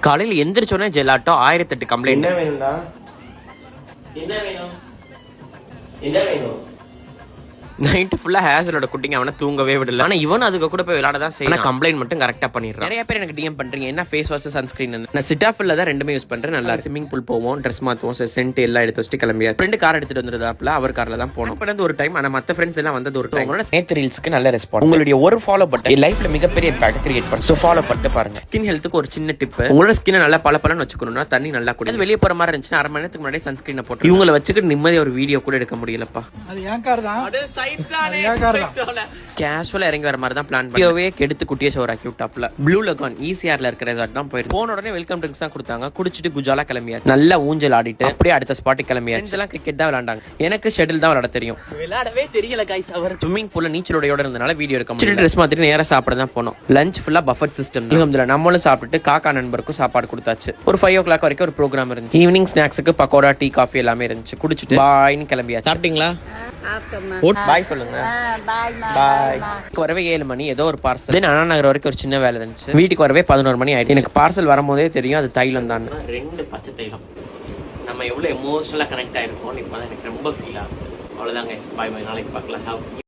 காலையில் எந்திரிச்சோடனே ஜெலாட்டோ 1008 கம்ப்ளைண்ட். என்ன வேணும்டா? என்ன வேணும்? என்ன வேணும்? நைட்டு ஃபுல்லாக ஹேசலோட குட்டிங்க அவனை தூங்கவே விடல. ஆனால் இவன் அதுக்கு கூட போய் விளையாட தான் செய்யணும். கம்ப்ளைண்ட் மட்டும் கரெக்டாக பண்ணிடுறான். நிறைய பேர் எனக்கு டிஎம் பண்ணுறீங்க என்ன ஃபேஸ் வாஷ் சன்ஸ்கிரீன். நான் சிட்டாஃபில் தான் ரெண்டுமே யூஸ் பண்ணுறேன். நல்லா ஸ்விமிங் பூல் போவோம், ட்ரெஸ் மாற்றுவோம், சென்ட் எல்லாம் எடுத்து வச்சுட்டு கிளம்பியா. ஃப்ரெண்டு கார் எடுத்துட்டு வந்துருதாப்புல, அவர் காரில் தான் போனோம். பண்ணது ஒரு டைம். ஆனால் மற்ற ஃப்ரெண்ட்ஸ் எல்லாம் வந்தது ஒரு டைம். உங்களோட நேற்று ரீல்ஸ்க்கு நல்ல ரெஸ்பான்ஸ். உங்களுடைய ஒரு ஃபாலோ பட்டன் லைஃப்ல மிகப்பெரிய இம்பாக்ட் கிரியேட் பண்ணும். ஸோ ஃபாலோ பண்ணிட்டு பாருங்க. ஸ்கின் ஹெல்த்துக்கு ஒரு சின்ன டிப், உங்களோட ஸ்கின் நல்லா பலன்னு வச்சுக்கணும்னா தண்ணி நல்லா குடி. வெளியே போகிற மாதிரி இருந்துச்சுன்னா 1/2 மணி நேரத்துக்கு முன்னாடி சன்ஸ்கிரீனை போட்டு இவங்களை வச்சுக்கிட்டு நிம்மதி ஒரு வீடியோ கூட எடுக்க முடியலப்பா. அது ஏன் கார் தான், கேஷுவலா இறங்கி வர மாதிரி தான் பிளான் பண்ணி கெடுத்து குட்டிய ஷோர் ஆக்கி விட்டாப்ல. ப்ளூ லகான் ஈசிஆர்ல இருக்கிற ரெசார்ட் தான் போயிருக்கு. போன உடனே வெல்கம் ட்ரிங்க்ஸ் தான் கொடுத்தாங்க. குடிச்சிட்டு குஜாலா கிளம்பியாச்சு. நல்லா ஊஞ்சல் ஆடிட்டு அப்படியே அடுத்த ஸ்பாட்டுக்கு கிளம்பியாச்சு. எல்லாம் கிரிக்கெட் தான் விளையாண்டாங்க. எனக்கு ஷட்டில் தான் விளையாட தெரியும், விளையாடவே தெரியல கைஸ். அவர் ஸ்விமிங் பூல்ல நீச்சலோடையோட இருந்தனால வீடியோ எடுக்க முடியல. ட்ரெஸ் மாத்திட்டு நேரா சாப்பிட தான் போனோம். லஞ்ச் ஃபுல்லா பஃபட் சிஸ்டம். நம்மளும் சாப்பிட்டு காக்கா நண்பருக்கும் சாப்பாடு கொடுத்தாச்சு. ஒரு 5 o'clock வரைக்கும் ஒரு ப்ரோக்ராம் இருந்துச்சு. ஈவினிங் ஸ்நாக்ஸுக்கு பக்கோடா, டீ, காஃபி எல்லாமே இருந்துச்சு. குடிச்சிட்டு பாய்னு கிளம்பியாச்சு. சாப்பிட்டீங்களா? பாய் சொல்லுங்க. பாய். வரவே 7 மணி ஏதோ ஒரு பார்சல். தென் அண்ணா நகர் வரைக்கும் ஒரு சின்ன வேலை இருந்துச்சு. வீட்டுக்கு வரவே 11 மணி ஆயிடுச்சு. எனக்கு பார்சல் வரும்போதே தெரியும் அது தைலம் தான். 2 பச்சை தைலம். நம்ம எவ்வளவு எமோஷனலா கனெக்ட் ஆயிருக்கோம் இப்பதான் எனக்கு ரொம்ப ஃபீல் ஆகுது. அவ்வளவுதாங்க. பாய் பாய். நாளைக்கு பார்க்கலாம்.